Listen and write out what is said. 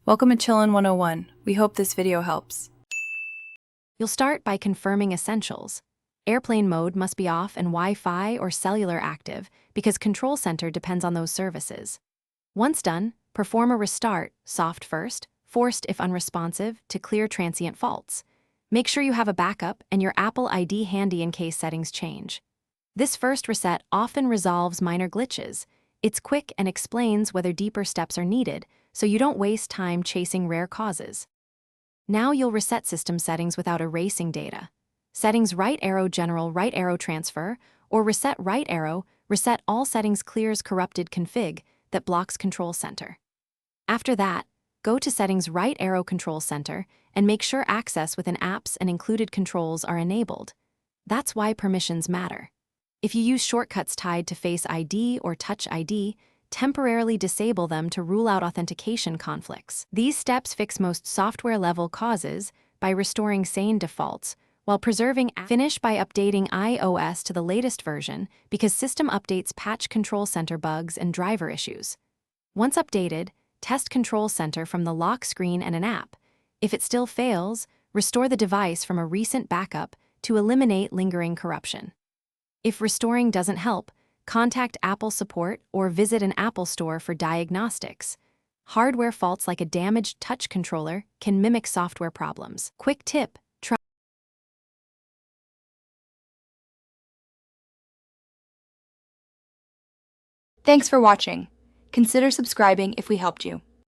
Welcome to Chillin' 101. We hope this video helps. You'll start by confirming essentials. Airplane mode must be off and Wi-Fi or cellular active because Control Center depends on those services. Once done, perform a restart, soft first, forced if unresponsive, to clear transient faults. Make sure you have a backup and your Apple ID handy in case settings change. This first reset often resolves minor glitches. It's quick and explains whether deeper steps are needed, so you don't waste time chasing rare causes. Now you'll reset system settings without erasing data. Settings right arrow general right arrow transfer, or reset right arrow, reset all settings clears corrupted config that blocks Control Center. After that, go to settings right arrow Control Center and make sure access within apps and included controls are enabled. That's why permissions matter. If you use shortcuts tied to Face ID or Touch ID, temporarily disable them to rule out authentication conflicts. These steps fix most software-level causes by restoring sane defaults, while preserving. Finish by updating iOS to the latest version because system updates patch Control Center bugs and driver issues. Once updated, test Control Center from the lock screen and an app. If it still fails, restore the device from a recent backup to eliminate lingering corruption. If restoring doesn't help, contact Apple support or visit an Apple store for diagnostics. Hardware faults like a damaged touch controller can mimic software problems. Quick tip: Thanks for watching. Consider subscribing if we helped you.